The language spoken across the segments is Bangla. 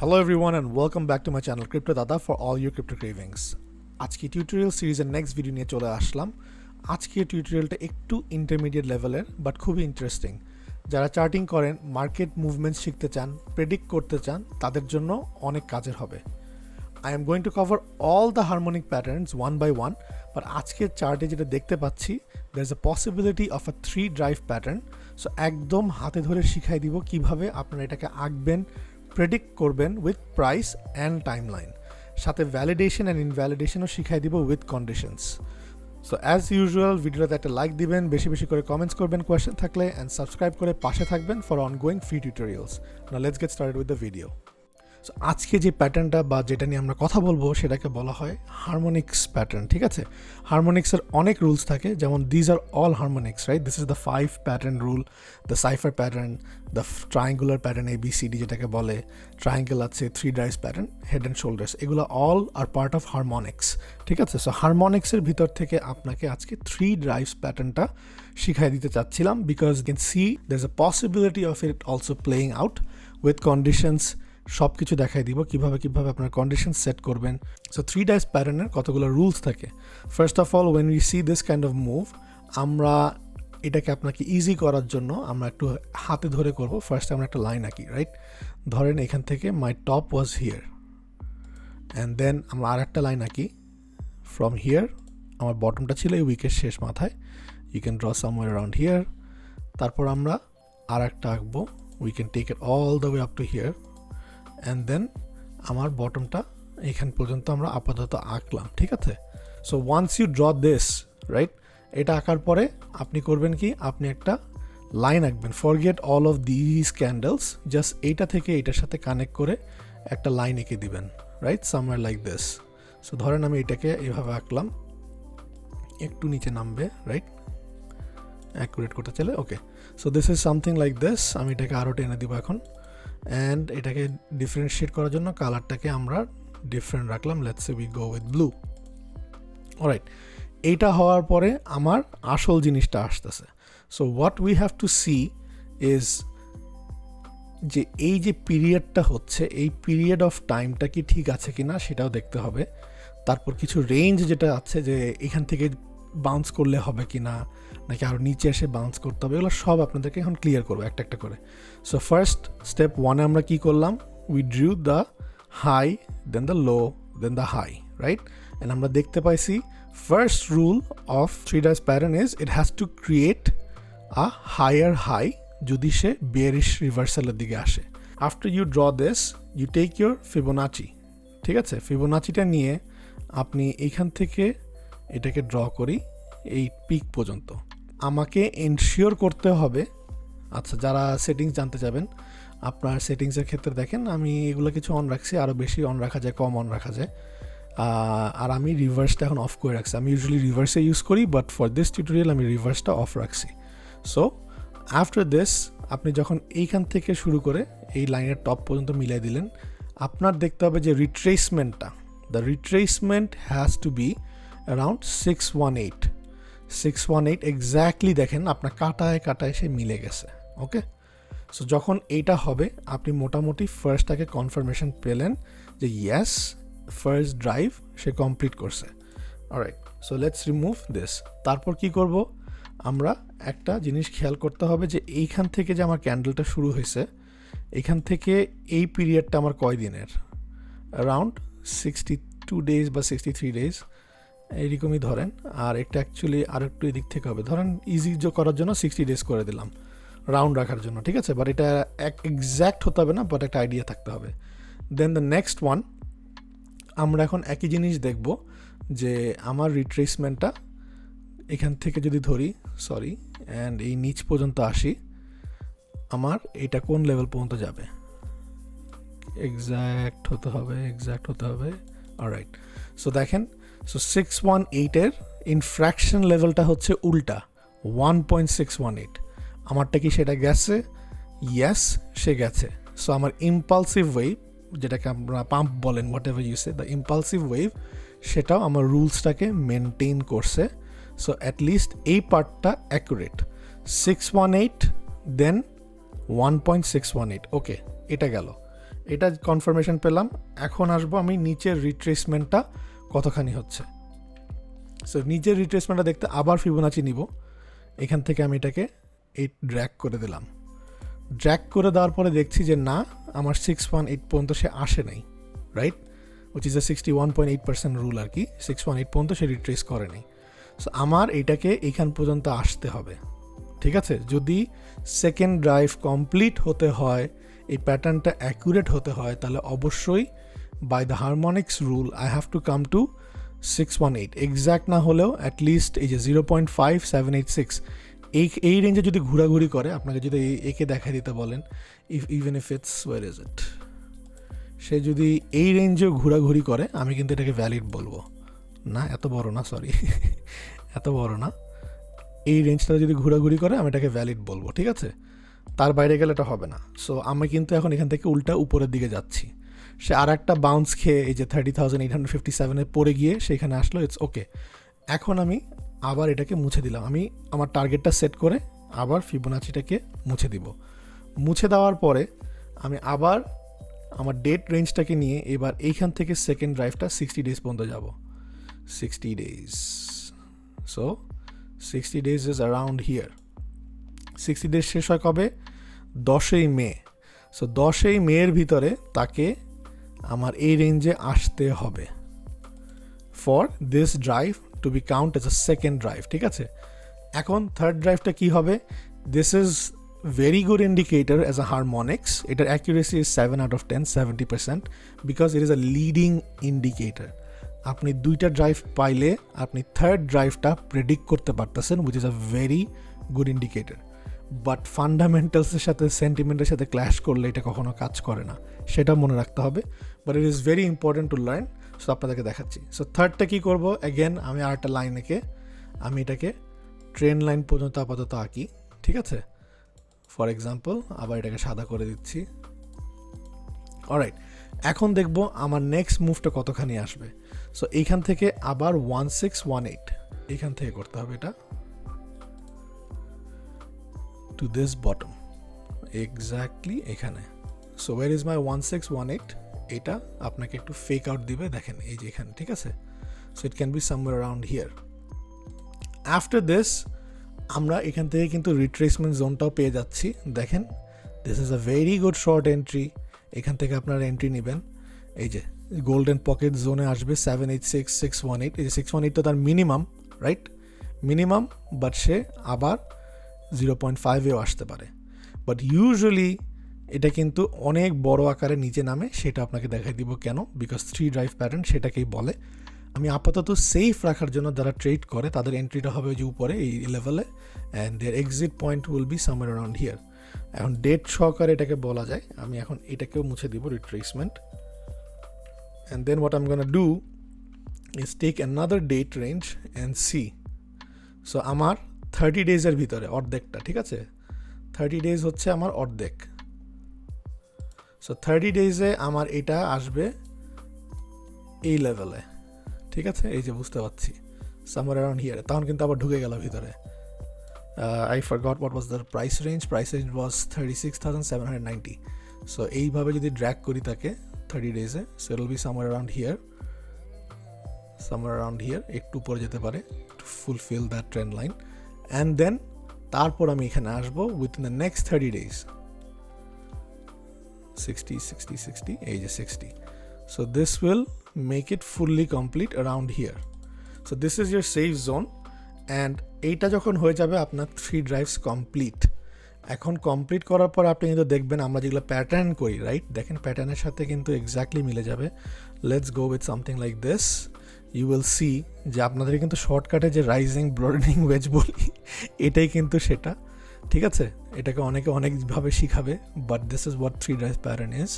Hello everyone and welcome back to my channel Crypto Dada for all your crypto cravings. আজকে টিউটোরিয়াল সিরিজের নেক্সট ভিডিও নিয়ে চলে আসলাম। আজকের টিউটোরিয়ালটা একটু ইন্টারমিডিয়েট লেভেলের বাট খুবই ইন্টারেস্টিং। যারা চার্টিং করেন, মার্কেট মুভমেন্টস শিখতে চান, প্রেডিক্ট করতে চান, তাদের জন্য অনেক কাজের হবে। I am going to cover all the harmonic patterns one by one, but আজকের চার্টে যেটা দেখতে পাচ্ছি there's a possibility of a 3 drive pattern. So একদম হাতে ধরে শিখাই দিব কিভাবে আপনারা এটাকে আঁকবেন, প্রেডিক্ট করবেন উইথ প্রাইস অ্যান্ড টাইমলাইন, সাথে ভ্যালিডেশন অ্যান্ড ইনভ্যালিডেশনও শিখাই দিব with conditions. So as usual ভিডিওতে একটা লাইক দিবেন, বেশি বেশি করে কমেন্টস করবেন কোয়েশ্চেন থাকলে, অ্যান্ড সাবস্ক্রাইব করে পাশে থাকবেন for ongoing free tutorials. Now let's get started with the video. So আজকে যে প্যাটার্নটা বা যেটা নিয়ে আমরা কথা বলবো সেটাকে বলা হয় হারমোনিক্স প্যাটার্ন, ঠিক আছে? হারমোনিক্সের অনেক রুলস থাকে, যেমন these are all harmonics, right? This is the 5 pattern rule, the cypher pattern, the triangular pattern ABCD যেটাকে বলে, ট্রায়াঙ্গেল আছে, 3 dice pattern, head and shoulders, এগুলো all are part of harmonics, ঠিক আছে? সো হারমোনিক্সের ভিতর থেকে আপনাকে আজকে 3 ড্রাইভস প্যাটার্নটা শিখাই দিতে চাচ্ছিলাম, because you can see there is a possibility of it also playing out with conditions. সব কিছু দেখাই দিব কিভাবে আপনার কন্ডিশন সেট করবেন। সো 3 ডাইস প্যাটার্নের কতগুলো রুলস থাকে। First of all, when we see this kind of move, আমরা এটাকে আপনাকে ইজি করার জন্য আমরা একটু হাতে ধরে করব। ফার্স্ট আমরা একটা লাইন আঁকি, রাইট? ধরেন এখান থেকে my top was here, and then আমরা আর একটা লাইন আঁকি ফ্রম হিয়ার। আমার বটমটা ছিল এই উইকের শেষ মাথায়, you can draw somewhere around here. তারপর আমরা আর একটা আঁকবো, we can take it all the way up to here, and then আমার বটমটা এখান পর্যন্ত আমরা আপাতত আঁকলাম, ঠিক আছে? So once you draw this, right, এটা আঁকার পরে আপনি করবেন কি, আপনি একটা লাইন আঁকবেন। Forget all of this candles, just এইটা থেকে এইটার সাথে কানেক্ট করে একটা লাইন এঁকে দিবেন, right? Somewhere like this. So ধরেন আমি এটাকে এইভাবে আঁকলাম, একটু নিচে নামবে, রাইট? অ্যাকুরেট করতে চাইলে, okay. So this is something like this. আমি এটাকে আরও টেনে দিব এখন, অ্যান্ড এটাকে ডিফারেন্সিয়েট করার জন্য কালারটাকে আমরা ডিফারেন্ট রাখলাম। Let's say we go with blue. Alright, এইটা হওয়ার পরে আমার আসল জিনিসটা আসতেছে। So what we have to see is যে এই যে পিরিয়ডটা হচ্ছে, এই পিরিয়ড অফ টাইমটা কি ঠিক আছে কি না সেটাও দেখতে হবে। তারপর কিছু রেঞ্জ যেটা আছে, যে এখান থেকে বাউন্স করলে হবে কি না, নাকি আরও নিচে এসে বাউন্স করতে হবে, এগুলো সব আপনাদেরকে এখন ক্লিয়ার করবো একটা একটা করে। সো ফার্স্ট স্টেপ 1-এ আমরা কী করলাম, we drew the high, then the low, then the high, right? And আমরা দেখতে পাইছি first rule of 3 dice pattern is it has to create a higher high যদি সে বেয়ারিশ রিভার্সালের দিকে আসে। After you draw this, you take your Fibonacci, ঠিক আছে? ফিবোনাচিটা নিয়ে আপনি এইখান থেকে এটাকে ড্র করি এই পিক পর্যন্ত। আমাকে এনশিওর করতে হবে, আচ্ছা যারা সেটিংস জানতে যাবেন, আপনার সেটিংসের ক্ষেত্রে দেখেন আমি এগুলো কিছু অন রাখছি, আরও বেশি অন রাখা যায়, কম অন রাখা যায়, আর আমি রিভার্সটা এখন অফ করে রাখছি। আমি ইউজুয়ালি রিভার্সে ইউজ করি, বাট ফর দিস টিউটোরিয়াল আমি রিভার্সটা অফ রাখছি। সো আফটার দিস, আপনি যখন এইখান থেকে শুরু করে এই লাইনের টপ পর্যন্ত মিলাই দিলেন, আপনার দেখতে হবে যে রিট্রেসমেন্টটা, the retracement has to be around 618 exactly. দেখেন আপনার কাটায় কাটায় সে মিলে গেছে, ওকে? সো যখন এইটা হবে, আপনি মোটামুটি ফার্স্টটাকে কনফার্মেশন পেলেন যে ইয়েস, ফার্স্ট ড্রাইভ সে কমপ্লিট করছে। Alright, so let's remove this. তারপর কি করব, আমরা একটা জিনিস খেয়াল করতে হবে যে এইখান থেকে যে আমার ক্যান্ডেলটা শুরু হয়েছে, এইখান থেকে এই পিরিয়ডটা আমার কয় দিনের, অ্যারাউন্ড 62 ডেজ বা 63 ডেজ এইরকমই ধরেন। আর এটা অ্যাকচুয়ালি আর একটু এদিক থেকে হবে, ধরেন ইজি করার জন্য 60 ডেজ করে দিলাম, রাউন্ড রাখার জন্য, ঠিক আছে? বাট এটা এক্স্যাক্ট হতে হবে না, বাট একটা আইডিয়া থাকতে হবে। দেন দ্য নেক্সট ওয়ান, আমরা এখন একই জিনিস দেখব যে আমার রিট্রেসমেন্টটা এখান থেকে যদি ধরি, সরি, অ্যান্ড এই নিচ পর্যন্ত আসি, আমার এটা কোন লেভেল পর্যন্ত যাবে, এক্স্যাক্ট হতে হবে। অলরাইট, সো দেখেন, সো 618-এর ইনফ্র্যাকশন লেভেলটা হচ্ছে উল্টা 1.618। আমারটা কি সেটা গেছে? ইয়েস, সে গেছে। সো আমার ইম্পালসিভ ওয়েভ, যেটাকে আমরা পাম্প বলেন, whatever you say, the impulsive wave, সেটাও আমার রুলসটাকে মেনটেন করছে। সো অ্যাটলিস্ট এই পার্টটা অ্যাকুরেট। 618 দেন 1.618, ওকে, এটা গেল। এটা কনফার্মেশন পেলাম। এখন আসবো আমি নিচের রিট্রেসমেন্টটা কতখানি হচ্ছে। সো নিচের রিট্রেসমেন্টটা দেখতে আবার ফিবোনাচি নিব, এখান থেকে আমি এটাকে এই ড্র্যাগ করে দিলাম। ড্র্যাগ করে দেওয়ার পরে দেখছি যে না, আমার 618 পর্যন্ত সে আসে নাই, right, which is a 61.8% rule আর কি। 618 পর্যন্ত সে রিট্রেস করে নাই। সো আমার এটাকে এইখান পর্যন্ত আসতে হবে, ঠিক আছে। যদি সেকেন্ড ড্রাইভ কমপ্লিট হতে হয়, এই প্যাটার্নটা অ্যাকুরেট হতে হয়, তাহলে অবশ্যই by the harmonics rule I have to come to 618। Exact না হলেও অ্যাটলিস্ট এই যে 0.5786 এই রেঞ্জে যদি ঘোরাঘুরি করে, আপনাকে যদি একে দেখা দিতে বলেন, even if it's where is it, সে যদি এই রেঞ্জেও ঘোরাঘুরি করে, আমি কিন্তু এটাকে ভ্যালিড বলবো না। এত বড় না, সরি এত বড় না, এই রেঞ্জটা যদি ঘোরাঘুরি করে আমি এটাকে ভ্যালিড বলবো, ঠিক আছে। তার বাইরে গেলে এটা হবে না। সো আমি কিন্তু এখন এখান থেকে উল্টা উপরের দিকে যাচ্ছি। সে আর একটা বাউন্স খেয়ে এই যে 30,857 পড়ে গিয়ে সেখানে আসলো, ইটস ওকে। এখন আমি আবার এটাকে মুছে দিলাম। আমি আমার টার্গেটটা সেট করে আবার ফিবোনাচিটাকে মুছে দিব। মুছে দেওয়ার পরে আমি আবার আমার ডেট রেঞ্জটাকে নিয়ে এবার এইখান থেকে সেকেন্ড ড্রাইভটা 60 ডেজ পর্যন্ত যাব। 60 days, so 60 days is around here. 60 days শেষ হয় কবে? 10ই মে। সো 10ই মের ভিতরে তাকে আমার এই রেঞ্জে আসতে হবে for this drive to be count as a second drive, ঠিক আছে। এখন থার্ড ড্রাইভটা কী হবে? This is very good indicator as a harmonics. এটার accuracy is 7 out of 10, 70%, because it is a leading indicator. আপনি দুইটা ড্রাইভ পাইলে আপনি থার্ড ড্রাইভটা প্রেডিক্ট করতে পারতেছেন, which is a very good indicator. But ফান্ডামেন্টালসের সাথে সেন্টিমেন্টের সাথে ক্ল্যাশ করলে এটা কখনো কাজ করে না, সেটা মনে রাখতে হবে। But it is very important to learn. So আপনাদেরকে দেখাচ্ছি। সো থার্ডটা কী করবো? অ্যাগেন আমি আরেকটা লাইন এঁকে আমি এটাকে ট্রেন লাইন পর্যন্ত আপাতত আঁকি, ঠিক আছে। ফর এক্সাম্পল আবার এটাকে সাদা করে দিচ্ছি। অলরাইট, এখন দেখবো আমার নেক্সট মুভটা কতখানি আসবে। সো এইখান থেকে আবার 1618 এইখান থেকে করতে হবে এটা to this bottom, exactly এখানে। So where is my 1618? এটা আপনাকে একটু ফেক আউট দিবে, দেখেন এই যে এখানে, ঠিক আছে। So it can be somewhere around here. After this আমরা এখান থেকে কিন্তু রিট্রেসমেন্ট জোনটাও পেয়ে যাচ্ছি, দেখেন। This is a very good short entry. এখান থেকে আপনারা এন্ট্রি নেবেন, এই যে গোল্ডেন পকেট জোনে আসবে 786618। এই যে 618 তো তার মিনিমাম, রাইট, মিনিমাম। বাট সে আবার 0.5এও আসতে পারে। বাট ইউজুয়ালি এটা কিন্তু অনেক বড় আকারে নিচে নামে, সেটা আপনাকে দেখাই দিব কেন, বিকজ 3 ড্রাইভ প্যাটার্ন সেটাকেই বলে। আমি আপাতত সেফ রাখার জন্য যারা ট্রেড করে তাদের এন্ট্রিটা হবে যে উপরে এই লেভেলে, and their exit point will be somewhere around here. এখন ডেট সহকারে এটাকে বলা যায়। আমি এখন এটাকেও মুছে দিব, retracement. And then what I am gonna do is take another date range and see. So আমার 30 ডেজের ভিতরে অর্ধেকটা, ঠিক আছে। 30 ডেজ হচ্ছে আমার অর্ধেক। সো 30 ডেজে আমার এটা আসবে এই লেভেলে, ঠিক আছে। এই যে বুঝতে পারছি সামওয়্যার অ্যারাউন্ড হিয়ার। তখন কিন্তু আবার ঢুকে গেল ভিতরে। I forgot what was the price range was 36,790। So এইভাবে যদি ড্র্যাগ করি তাকে 30 ডেজে, so it will be somewhere around here, একটু উপরে যেতে পারে to fulfil that trend line. And then তারপর আমি এখানে আসবো উইথিন দ্য নেক্সট 30 ডেজ। 60, এই যে 60। So this will make it fully complete around here. So this is your safe zone, and এইটা যখন হয়ে যাবে আপনার 3 ড্রাইভস কমপ্লিট। এখন কমপ্লিট করার পর আপনি কিন্তু দেখবেন আমরা যেগুলো প্যাটার্ন করি, রাইট, দেখেন প্যাটার্নের সাথে কিন্তু এক্স্যাক্টলি মিলে যাবে। Let's go with something like this. You will see যে আপনাদের কিন্তু শর্টকাটে যে রাইজিং ব্রডেনিং ওয়েজ বলি, এটাই কিন্তু সেটা, ঠিক আছে। এটাকে অনেকে অনেকভাবে শিখাবে, but this is what 3 drive pattern is.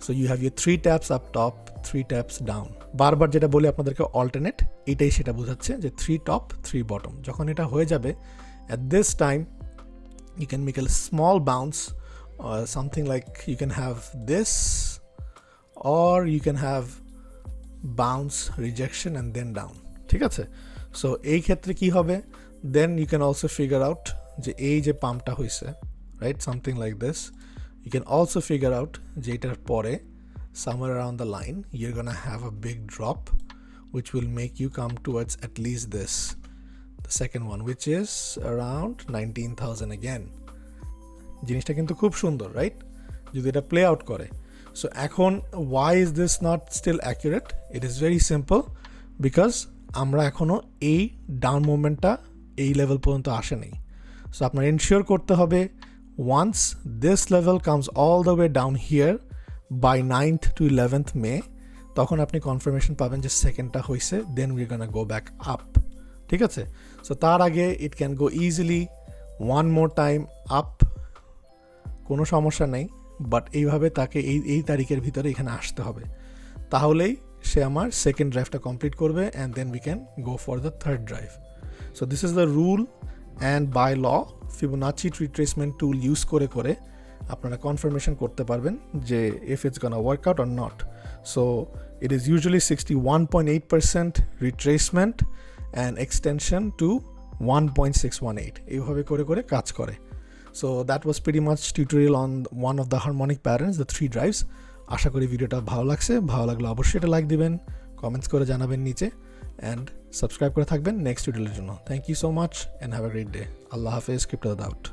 So you have your 3 taps up top, 3 taps down. বারবার যেটা বলি আপনাদেরকে অল্টারনেট, এটাই সেটা বোঝাচ্ছে যে 3 টপ 3 বটম। যখন এটা হয়ে যাবে, at this time you can make a small bounce, or something like you can have this, or you can have bounce, rejection, and then down, ঠিক আছে। সো এই ক্ষেত্রে কি হবে, then you can also figure out যে এই যে পাম্পটা হয়েছে, right, something like this, you can also figure out যে এটার পরে somewhere around the line you're gonna have a big drop which will make you come towards at least this, the second one, which is around 19,000 again. জিনিসটা কিন্তু খুব সুন্দর, রাইট? যদি এটা প্লে আউট করে। সো এখন why is this not still accurate? It is very simple, because আমরা এখনো এই ডাউন মুভমেন্টটা এই লেভেল পর্যন্ত আসেনি। সো আপনার এনশিওর করতে হবে once this level comes all the way down here by 9th to 11th May, তখন আপনি কনফার্মেশন পাবেন যে সেকেন্ডটা হয়েছে, then we gonna go back up. ঠিক আছে? সো তার আগে it can go easily one more time up, কোনো সমস্যা নেই, বাট এইভাবে তাকে এই তারিখের ভিতরে এখানে আসতে হবে, তাহলেই সে আমার সেকেন্ড ড্রাইভটা কমপ্লিট করবে, and then we can go for the third drive. So this is the rule and by all Fibonacci retracement tool use করে করে আপনারা কনফার্মেশন করতে পারবেন যে if it's gonna work out or not. So it is usually 61.8% retracement and extension to 1.618, এইভাবে করে করে কাজ করে। So that was pretty much tutorial on one of the harmonic patterns, the 3 drives. আশা করি ভিডিওটা ভালো লাগছে, ভালো লাগলে অবশ্যই এটা লাইক দিবেন, কমেন্টস করে জানাবেন নিচে, অ্যান্ড সাবস্ক্রাইব করে থাকবেন নেক্সট টিউটোরিয়ালের জন্য। Thank you so much and have a great day. আল্লাহ হাফেজ, ক্রিপ্টো দাদা আউট।